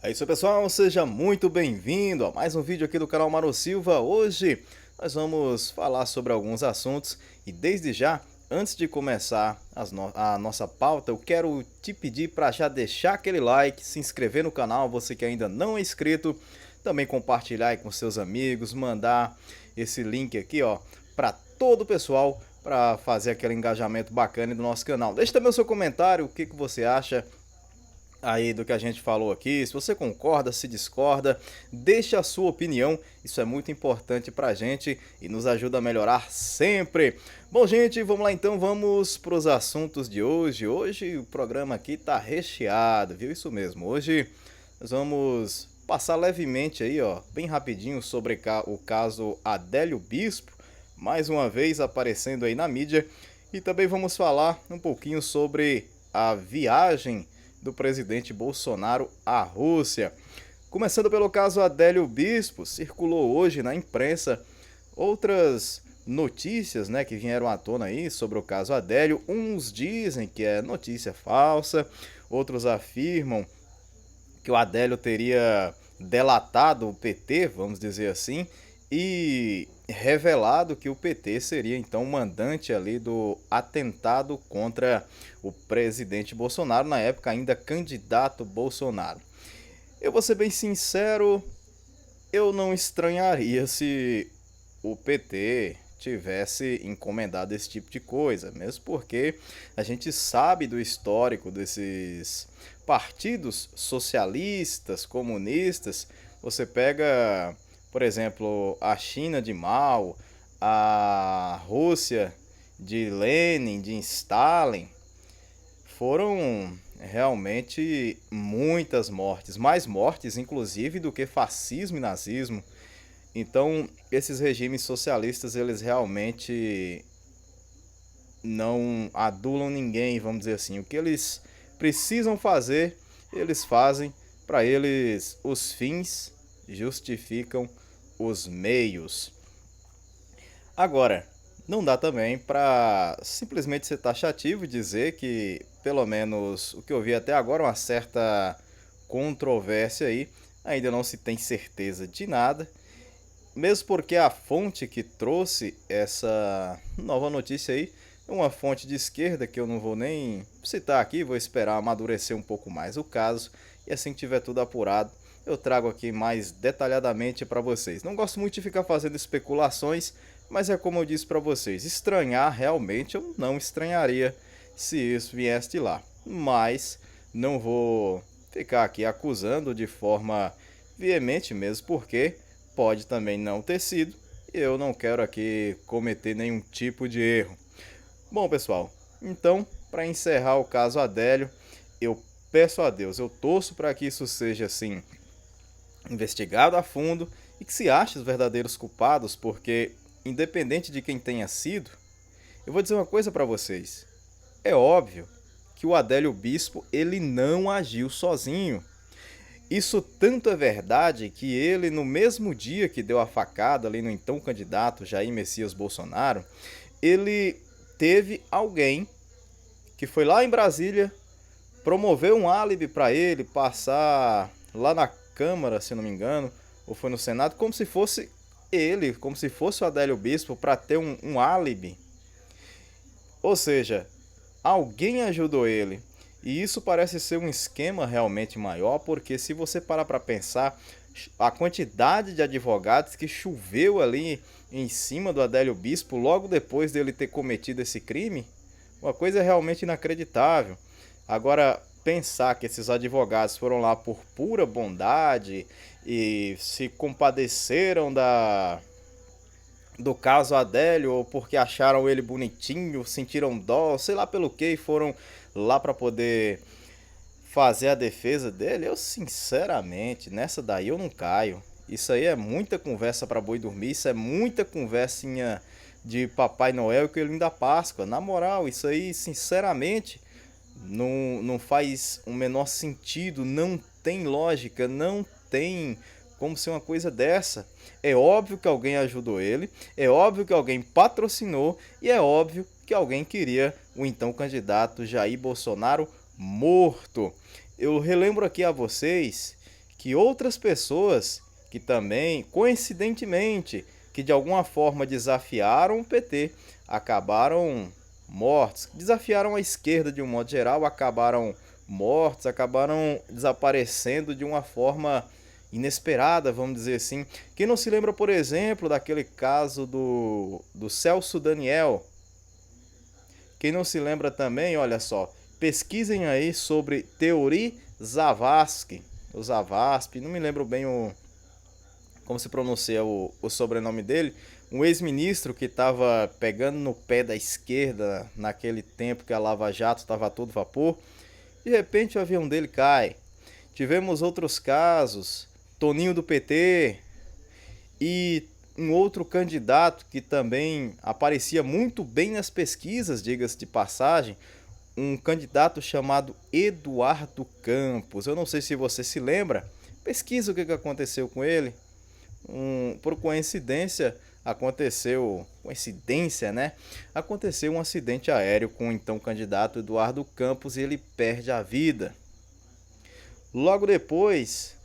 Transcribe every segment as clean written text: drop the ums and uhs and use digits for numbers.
É isso, pessoal, seja muito bem-vindo a mais um vídeo aqui do canal Maro Silva. Hoje nós vamos falar sobre alguns assuntos e desde já, antes de começar a nossa pauta, eu quero te pedir para já deixar aquele like, se inscrever no canal, você que ainda não é inscrito, também compartilhar aí com seus amigos, mandar esse link aqui, ó, para todo o pessoal para fazer aquele engajamento bacana do nosso canal. Deixe também o seu comentário, o que você acha aí do que a gente falou aqui, se você concorda, se discorda, deixe a sua opinião, isso é muito importante pra gente e nos ajuda a melhorar sempre. Bom, gente, vamos lá então, vamos pros assuntos de hoje. Hoje o programa aqui tá recheado, viu? Isso mesmo, hoje nós vamos passar levemente aí, ó, bem rapidinho sobre o caso Adélio Bispo, mais uma vez aparecendo aí na mídia, e também vamos falar um pouquinho sobre a viagem do presidente Bolsonaro à Rússia. Começando pelo caso Adélio Bispo, circulou hoje na imprensa outras notícias, né, que vieram à tona aí sobre o caso Adélio. Uns dizem que é notícia falsa, outros afirmam que o Adélio teria delatado o PT, vamos dizer assim, e revelado que o PT seria então mandante ali do atentado contra o presidente Bolsonaro, na época ainda candidato Bolsonaro. Eu vou ser bem sincero, eu não estranharia se o PT tivesse encomendado esse tipo de coisa, mesmo porque a gente sabe do histórico desses partidos socialistas, comunistas. Você pega, por exemplo, a China de Mao, a Rússia de Lenin, de Stalin, foram realmente muitas mortes, mais mortes inclusive do que fascismo e nazismo. Então, esses regimes socialistas, eles realmente não adulam ninguém, vamos dizer assim. O que eles precisam fazer, eles fazem. Para eles, os fins justificam os meios. Agora, não dá também para simplesmente ser taxativo e dizer que, pelo menos o que eu vi até agora, uma certa controvérsia aí, ainda não se tem certeza de nada. Mesmo porque a fonte que trouxe essa nova notícia aí é uma fonte de esquerda que eu não vou nem citar aqui, vou esperar amadurecer um pouco mais o caso e assim que tiver tudo apurado eu trago aqui mais detalhadamente para vocês. Não gosto muito de ficar fazendo especulações, mas é como eu disse para vocês, estranhar realmente eu não estranharia se isso viesse de lá, mas não vou ficar aqui acusando de forma veemente mesmo porque pode também não ter sido, e eu não quero aqui cometer nenhum tipo de erro. Bom, pessoal, então, para encerrar o caso Adélio, eu peço a Deus, eu torço para que isso seja assim investigado a fundo e que se ache os verdadeiros culpados, porque independente de quem tenha sido, eu vou dizer uma coisa para vocês. É óbvio que o Adélio Bispo, ele não agiu sozinho. Isso tanto é verdade que ele, no mesmo dia que deu a facada ali no então candidato Jair Messias Bolsonaro, ele teve alguém que foi lá em Brasília, promoveu um álibi para ele passar lá na Câmara, se não me engano, ou foi no Senado, como se fosse ele, como se fosse o Adélio Bispo, para ter um álibi. Ou seja, alguém ajudou ele. E isso parece ser um esquema realmente maior, porque se você parar para pensar, a quantidade de advogados que choveu ali em cima do Adélio Bispo logo depois dele ter cometido esse crime, uma coisa realmente inacreditável. Agora, pensar que esses advogados foram lá por pura bondade e se compadeceram do caso Adélio, ou porque acharam ele bonitinho, sentiram dó, sei lá pelo que, e foram lá para poder fazer a defesa dele, eu sinceramente, nessa daí eu não caio. Isso aí é muita conversa para boi dormir, isso é muita conversinha de Papai Noel e Coelhinho da Páscoa. Na moral, isso aí, sinceramente, não faz o menor sentido, não tem lógica, não tem como ser uma coisa dessa. É óbvio que alguém ajudou ele, é óbvio que alguém patrocinou e é óbvio que alguém queria o então candidato Jair Bolsonaro morto. Eu relembro aqui a vocês que outras pessoas que também, coincidentemente, que de alguma forma desafiaram o PT, acabaram mortos, desafiaram a esquerda de um modo geral, acabaram mortos, acabaram desaparecendo de uma forma inesperada, vamos dizer assim. Quem não se lembra, por exemplo, daquele caso do Celso Daniel? Quem não se lembra também, olha só, pesquisem aí sobre Teori Zavascki, o Zavascki, não me lembro bem como se pronuncia o sobrenome dele, um ex-ministro que estava pegando no pé da esquerda naquele tempo que a Lava Jato estava a todo vapor. De repente o avião dele cai. Tivemos outros casos, Toninho do PT e um outro candidato que também aparecia muito bem nas pesquisas, diga-se de passagem, um candidato chamado Eduardo Campos. Eu não sei se você se lembra, pesquisa o que aconteceu com ele. Por coincidência, né? Aconteceu um acidente aéreo com o então candidato Eduardo Campos e ele perde a vida. Logo depois,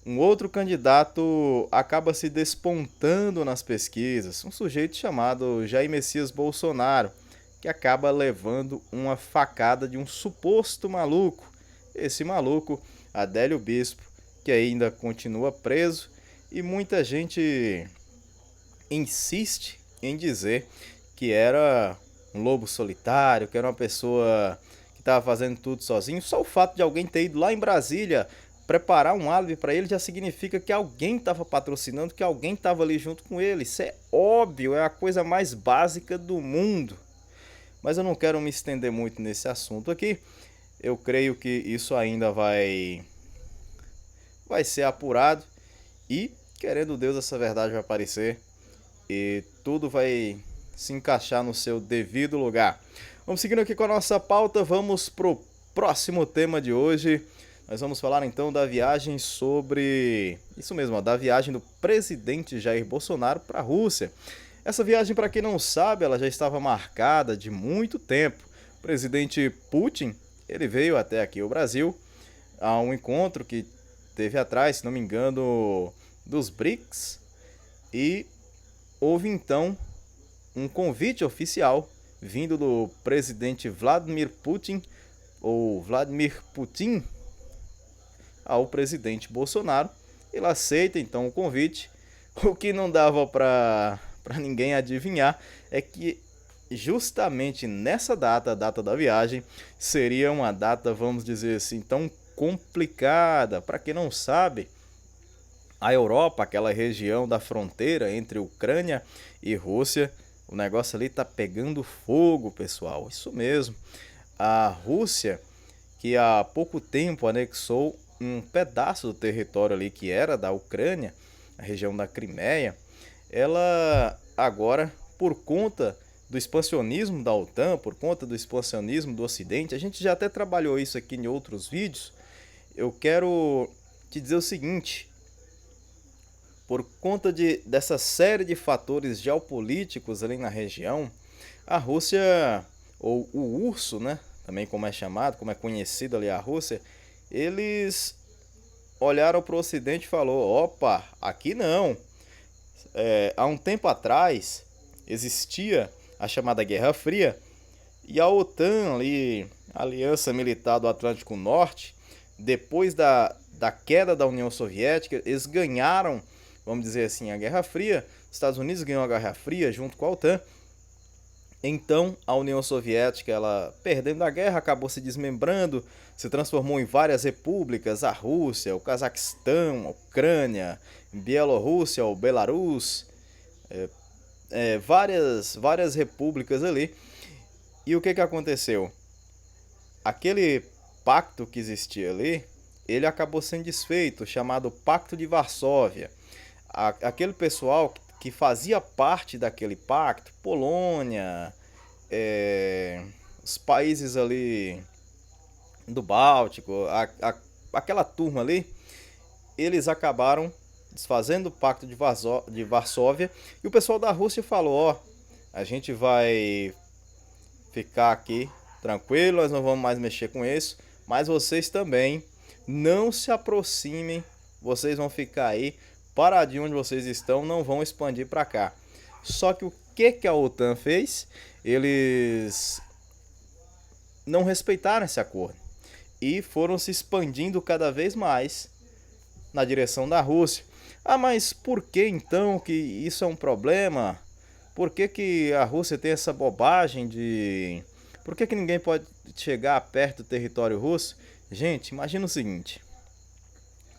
um outro candidato acaba se despontando nas pesquisas, um sujeito chamado Jair Messias Bolsonaro, que acaba levando uma facada de um suposto maluco. Esse maluco, Adélio Bispo, que ainda continua preso, e muita gente insiste em dizer que era um lobo solitário, que era uma pessoa que estava fazendo tudo sozinho. Só o fato de alguém ter ido lá em Brasília preparar um álibi para ele já significa que alguém estava patrocinando, que alguém estava ali junto com ele. Isso é óbvio, é a coisa mais básica do mundo. Mas eu não quero me estender muito nesse assunto aqui. Eu creio que isso ainda vai ser apurado e, querendo Deus, essa verdade vai aparecer e tudo vai se encaixar no seu devido lugar. Vamos seguindo aqui com a nossa pauta, vamos pro próximo tema de hoje. Nós vamos falar então da viagem da viagem do presidente Jair Bolsonaro para a Rússia. Essa viagem, para quem não sabe, ela já estava marcada de muito tempo. O presidente Putin, ele veio até aqui ao Brasil a um encontro que teve atrás, se não me engano, dos BRICS, e houve então um convite oficial vindo do presidente Vladimir Putin ao presidente Bolsonaro. Ele aceita então o convite. O que não dava para ninguém adivinhar é que justamente nessa data, a data da viagem, seria uma data, vamos dizer assim, tão complicada. Para quem não sabe, a Europa, aquela região da fronteira entre Ucrânia e Rússia, o negócio ali tá pegando fogo, pessoal. Isso mesmo. A Rússia, que há pouco tempo anexou um pedaço do território ali que era da Ucrânia, a região da Crimeia, ela agora, por conta do expansionismo da OTAN, por conta do expansionismo do Ocidente, a gente já até trabalhou isso aqui em outros vídeos. Eu quero te dizer o seguinte: por conta dessa série de fatores geopolíticos ali na região, a Rússia, ou o URSS, né, também como é chamado, como é conhecido ali a Rússia, eles olharam para o Ocidente e falaram: opa, aqui não. Há um tempo atrás existia a chamada Guerra Fria e a OTAN, ali, a Aliança Militar do Atlântico Norte, depois da queda da União Soviética, eles ganharam, vamos dizer assim, a Guerra Fria. Os Estados Unidos ganhou a Guerra Fria junto com a OTAN. Então, a União Soviética, ela perdendo a guerra, acabou se desmembrando, se transformou em várias repúblicas: a Rússia, o Cazaquistão, a Ucrânia, Bielorrússia, o Belarus, várias repúblicas ali. E o que aconteceu? Aquele pacto que existia ali, ele acabou sendo desfeito, chamado Pacto de Varsóvia. Aquele pessoal que fazia parte daquele pacto, Polônia, os países ali do Báltico, aquela turma ali, eles acabaram desfazendo o Pacto de Varsóvia, e o pessoal da Rússia falou: ó, a gente vai ficar aqui tranquilo, nós não vamos mais mexer com isso, mas vocês também não se aproximem vocês vão ficar aí paradinho onde vocês estão, não vão expandir para cá. Só que o que a OTAN fez? Eles não respeitaram esse acordo e foram se expandindo cada vez mais na direção da Rússia. Ah, mas por que então que isso é um problema? Por que a Rússia tem essa bobagem de... Por que ninguém pode chegar perto do território russo? Gente, imagina o seguinte.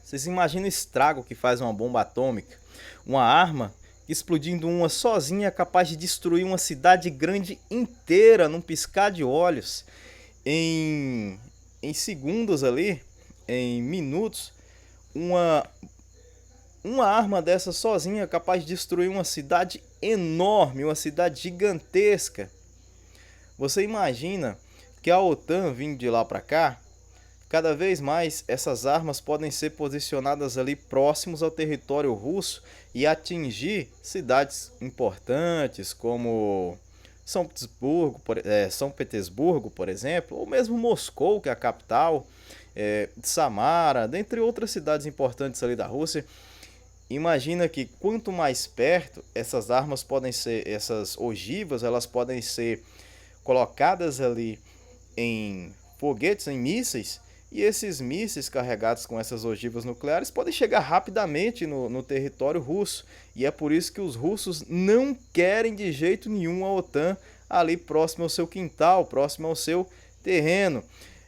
Vocês imaginam o estrago que faz uma bomba atômica? Uma arma explodindo uma sozinha é capaz de destruir uma cidade grande inteira num piscar de olhos. Em segundos ali, em minutos, uma arma dessa sozinha é capaz de destruir uma cidade enorme, uma cidade gigantesca. Você imagina que a OTAN vindo de lá para cá, cada vez mais essas armas podem ser posicionadas ali próximos ao território russo e atingir cidades importantes como São Petersburgo, por exemplo, ou mesmo Moscou, que é a capital, Samara, dentre outras cidades importantes ali da Rússia. Imagina que quanto mais perto essas armas podem ser, essas ogivas, elas podem ser colocadas ali em foguetes, em mísseis, e esses mísseis carregados com essas ogivas nucleares podem chegar rapidamente no território russo. E é por isso que os russos não querem de jeito nenhum a OTAN ali próximo ao seu quintal, próximo ao seu terreno.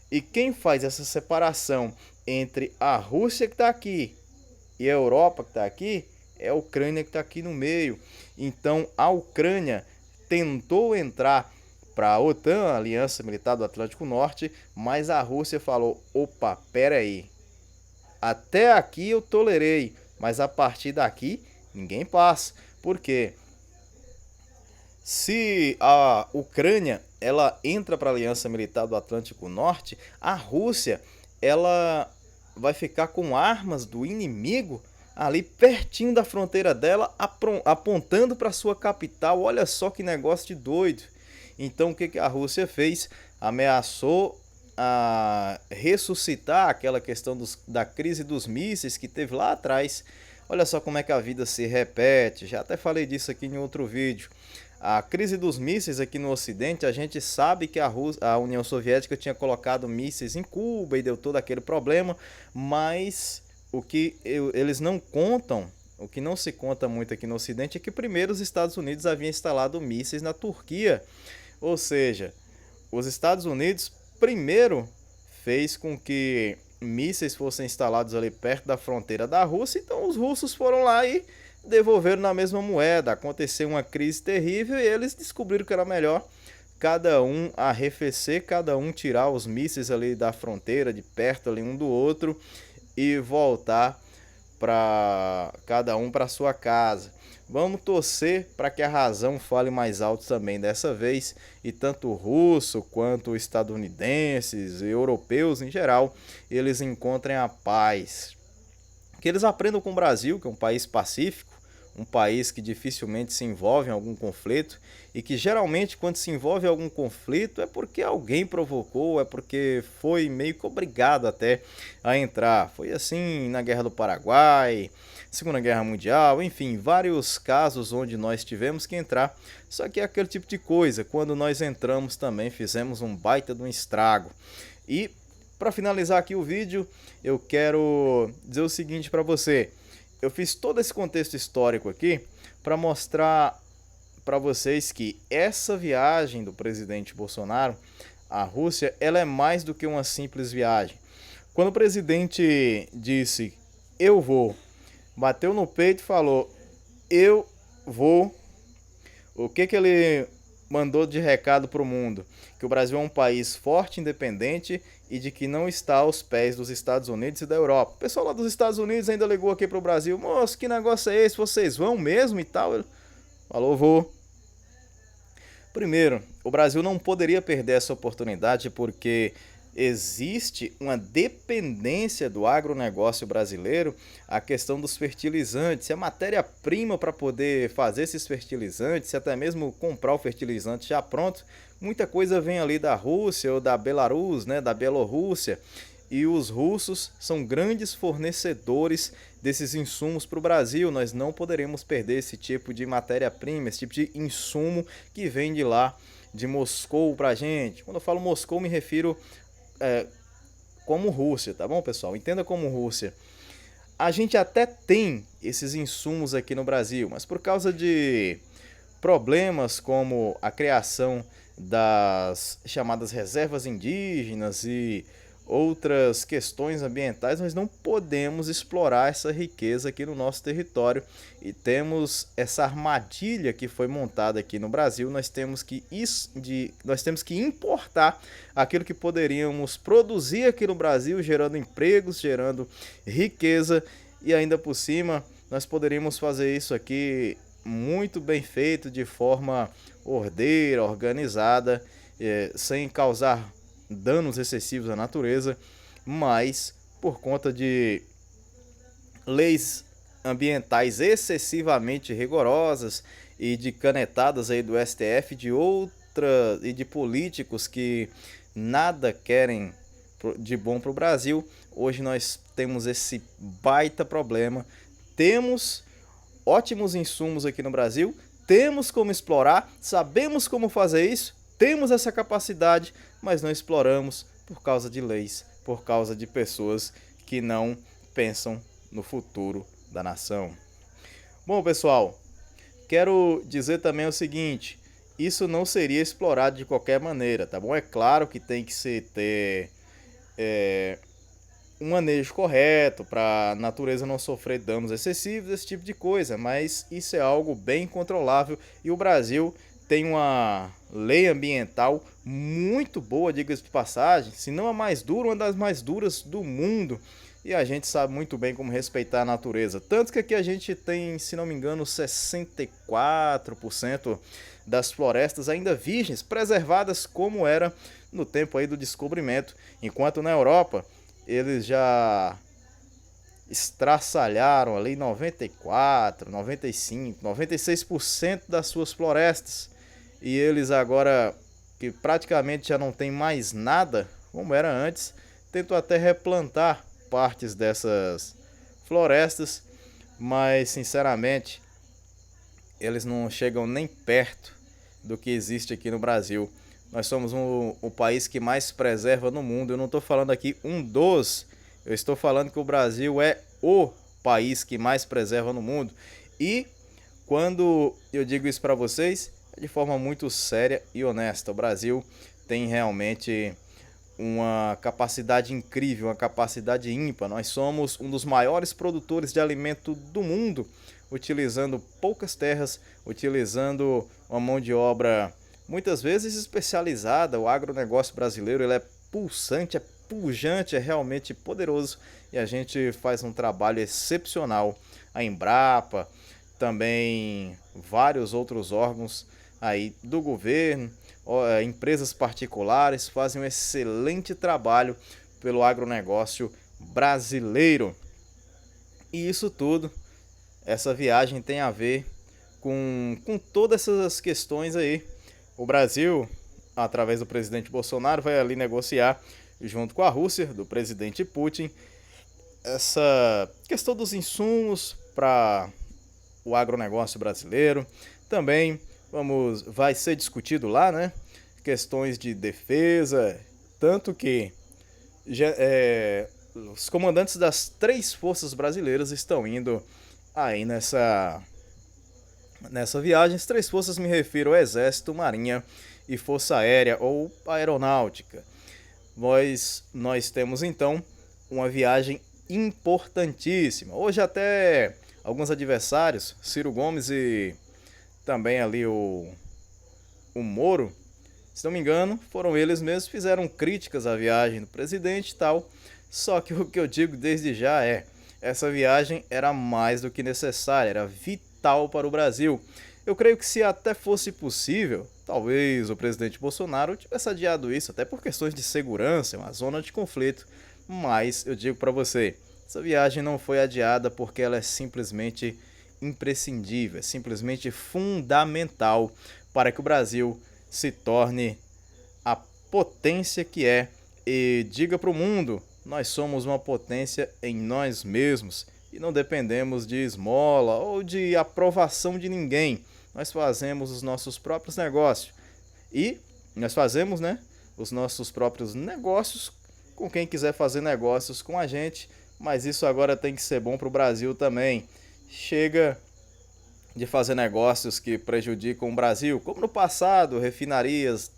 E quem faz essa separação entre a Rússia que está aqui e a Europa que está aqui é a Ucrânia que está aqui no meio. Então a Ucrânia tentou entrar para a OTAN, a Aliança Militar do Atlântico Norte, mas a Rússia falou, opa, pera aí, até aqui eu tolerei, mas a partir daqui ninguém passa. Por quê? Se a Ucrânia ela entra para a Aliança Militar do Atlântico Norte, a Rússia ela vai ficar com armas do inimigo ali pertinho da fronteira dela, apontando para sua capital. Olha só que negócio de doido. Então o que a Rússia fez? Ameaçou a ressuscitar aquela questão da crise dos mísseis que teve lá atrás. Olha só como é que a vida se repete, já até falei disso aqui em outro vídeo. A crise dos mísseis aqui no Ocidente, a gente sabe que a União Soviética tinha colocado mísseis em Cuba e deu todo aquele problema, mas o que eles não contam, o que não se conta muito aqui no Ocidente é que primeiro os Estados Unidos haviam instalado mísseis na Turquia. Ou seja, os Estados Unidos primeiro fez com que mísseis fossem instalados ali perto da fronteira da Rússia, então os russos foram lá e devolveram na mesma moeda. Aconteceu uma crise terrível e eles descobriram que era melhor cada um arrefecer, cada um tirar os mísseis ali da fronteira, de perto ali um do outro e voltar para cada um para sua casa. Vamos torcer para que a razão fale mais alto também dessa vez e tanto o russo quanto estadunidenses e europeus em geral, eles encontrem a paz. Que eles aprendam com o Brasil, que é um país pacífico, um país que dificilmente se envolve em algum conflito e que geralmente quando se envolve em algum conflito é porque alguém provocou, é porque foi meio que obrigado até a entrar. Foi assim na Guerra do Paraguai, Segunda Guerra Mundial, enfim, vários casos onde nós tivemos que entrar. Só que é aquele tipo de coisa, quando nós entramos também fizemos um baita de um estrago. E para finalizar aqui o vídeo, eu quero dizer o seguinte para você. Eu fiz todo esse contexto histórico aqui para mostrar para vocês que essa viagem do presidente Bolsonaro à Rússia, ela é mais do que uma simples viagem. Quando o presidente disse, eu vou, bateu no peito e falou, eu vou, o que ele mandou de recado para o mundo? Que o Brasil é um país forte, independente e de que não está aos pés dos Estados Unidos e da Europa. O pessoal lá dos Estados Unidos ainda ligou aqui para o Brasil, moço, que negócio é esse? Vocês vão mesmo e tal? Ele falou, vou. Primeiro, o Brasil não poderia perder essa oportunidade porque existe uma dependência do agronegócio brasileiro à questão dos fertilizantes. A matéria-prima para poder fazer esses fertilizantes, até mesmo comprar o fertilizante já pronto, muita coisa vem ali da Rússia ou da Belarus, né, da Bielorrússia. e os russos são grandes fornecedores desses insumos para o Brasil. Nós não poderemos perder esse tipo de matéria-prima, esse tipo de insumo que vem de lá, de Moscou para a gente. Quando eu falo Moscou, me refiro como Rússia, tá bom, pessoal? Entenda como Rússia. A gente até tem esses insumos aqui no Brasil, mas por causa de problemas como a criação das chamadas reservas indígenas e outras questões ambientais, nós não podemos explorar essa riqueza aqui no nosso território e temos essa armadilha que foi montada aqui no Brasil. Nós temos que importar aquilo que poderíamos produzir aqui no Brasil, gerando empregos, gerando riqueza, e ainda por cima nós poderíamos fazer isso aqui muito bem feito, de forma ordeira, organizada, sem causar danos excessivos à natureza, mas por conta de leis ambientais excessivamente rigorosas e de canetadas aí do STF e de políticos que nada querem de bom para o Brasil, hoje nós temos esse baita problema. Temos ótimos insumos aqui no Brasil, temos como explorar, sabemos como fazer isso, temos essa capacidade, mas não exploramos por causa de leis, por causa de pessoas que não pensam no futuro da nação. Bom, pessoal, quero dizer também o seguinte: isso não seria explorado de qualquer maneira, tá bom? É claro que tem que ter um manejo correto para a natureza não sofrer danos excessivos, esse tipo de coisa, mas isso é algo bem controlável e o Brasil tem uma lei ambiental muito boa, diga-se de passagem, se não a mais dura, uma das mais duras do mundo, e a gente sabe muito bem como respeitar a natureza. Tanto que aqui a gente tem, se não me engano, 64% das florestas ainda virgens, preservadas como era no tempo aí do descobrimento, enquanto na Europa eles já estraçalharam ali 94, 95, 96% das suas florestas. E eles agora, que praticamente já não tem mais nada como era antes, tentam até replantar partes dessas florestas, mas sinceramente eles não chegam nem perto do que existe aqui no Brasil. Nós somos o país que mais preserva no mundo. Eu não estou falando aqui eu estou falando que o Brasil é o país que mais preserva no mundo. E quando eu digo isso para vocês, é de forma muito séria e honesta. O Brasil tem realmente uma capacidade incrível, uma capacidade ímpar. Nós somos um dos maiores produtores de alimento do mundo, utilizando poucas terras, utilizando uma mão de obra muitas vezes especializada. O agronegócio brasileiro ele é pulsante, é pujante, é realmente poderoso e a gente faz um trabalho excepcional. A Embrapa, também vários outros órgãos aí do governo, empresas particulares fazem um excelente trabalho pelo agronegócio brasileiro. E isso tudo, essa viagem tem a ver com todas essas questões aí. O Brasil, através do presidente Bolsonaro, vai ali negociar junto com a Rússia, do presidente Putin, essa questão dos insumos para o agronegócio brasileiro. Também vai ser discutido lá, né, questões de defesa, tanto que os comandantes das 3 forças brasileiras estão indo aí nessa viagem. As 3 forças me refiro ao Exército, Marinha e Força Aérea ou Aeronáutica. Nós temos então uma viagem importantíssima. Hoje até alguns adversários, Ciro Gomes e também ali o Moro, se não me engano, foram eles mesmos que fizeram críticas à viagem do presidente e tal. Só que o que eu digo desde já essa viagem era mais do que necessária, era vital para o Brasil. Eu creio que se até fosse possível, talvez o presidente Bolsonaro tivesse adiado isso, até por questões de segurança, uma zona de conflito. Mas eu digo para você, essa viagem não foi adiada porque ela é simplesmente imprescindível, é simplesmente fundamental para que o Brasil se torne a potência que é e diga para o mundo nós somos uma potência em nós mesmos e não dependemos de esmola ou de aprovação de ninguém. Nós fazemos os nossos próprios negócios e nós fazemos, né, os nossos próprios negócios com quem quiser fazer negócios com a gente, mas isso agora tem que ser bom para o Brasil também. Chega de fazer negócios que prejudicam o Brasil, como no passado, refinarias,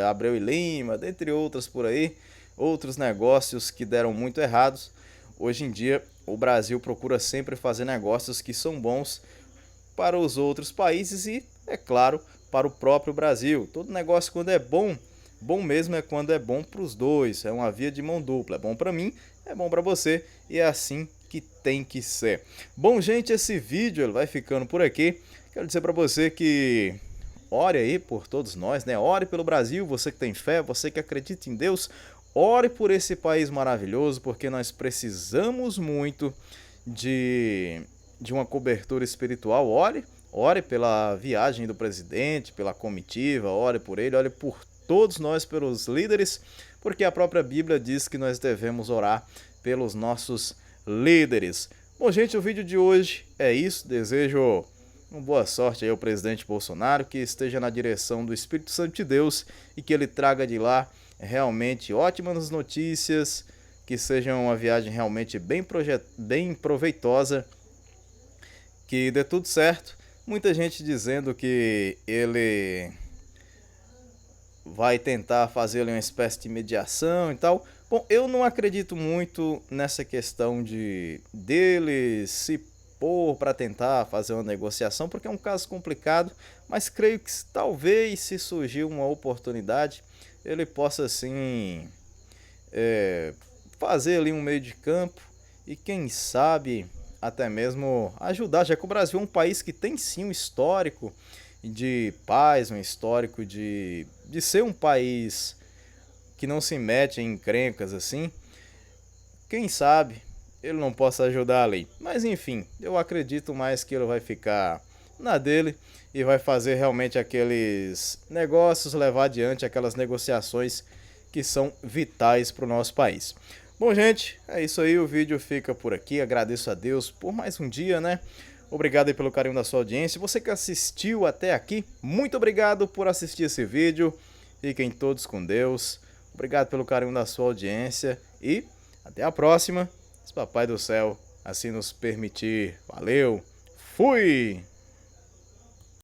Abreu e Lima, dentre outras por aí, outros negócios que deram muito errados. Hoje em dia, o Brasil procura sempre fazer negócios que são bons para os outros países e, é claro, para o próprio Brasil. Todo negócio, quando é bom, bom mesmo é quando é bom para os dois. É uma via de mão dupla. É bom para mim, é bom para você e é assim que tem que ser. Bom, gente, esse vídeo ele vai ficando por aqui. Quero dizer para você que ore aí por todos nós, né? Ore pelo Brasil, você que tem fé, você que acredita em Deus. Ore por esse país maravilhoso, porque nós precisamos muito de uma cobertura espiritual. Ore pela viagem do presidente, pela comitiva, ore por ele, ore por todos nós, pelos líderes, porque a própria Bíblia diz que nós devemos orar pelos nossos líderes. Bom, gente, o vídeo de hoje é isso. Desejo uma boa sorte aí ao presidente Bolsonaro, que esteja na direção do Espírito Santo de Deus e que ele traga de lá realmente ótimas notícias, que seja uma viagem realmente bem proveitosa, que dê tudo certo. Muita gente dizendo que ele vai tentar fazer ali uma espécie de mediação e tal. Bom, eu não acredito muito nessa questão dele se pôr para tentar fazer uma negociação, porque é um caso complicado, mas creio que talvez, se surgir uma oportunidade, ele possa sim fazer ali um meio de campo e quem sabe até mesmo ajudar, já que o Brasil é um país que tem sim um histórico de paz, um histórico de ser um país que não se mete em encrencas assim. Quem sabe ele não possa ajudar ali. Mas enfim, eu acredito mais que ele vai ficar na dele e vai fazer realmente aqueles negócios, levar adiante aquelas negociações que são vitais para o nosso país. Bom, gente, é isso aí, o vídeo fica por aqui. Agradeço a Deus por mais um dia, né? Obrigado aí pelo carinho da sua audiência. Você que assistiu até aqui, muito obrigado por assistir esse vídeo. Fiquem todos com Deus. Obrigado pelo carinho da sua audiência e até a próxima. Se Papai do Céu assim nos permitir. Valeu, fui!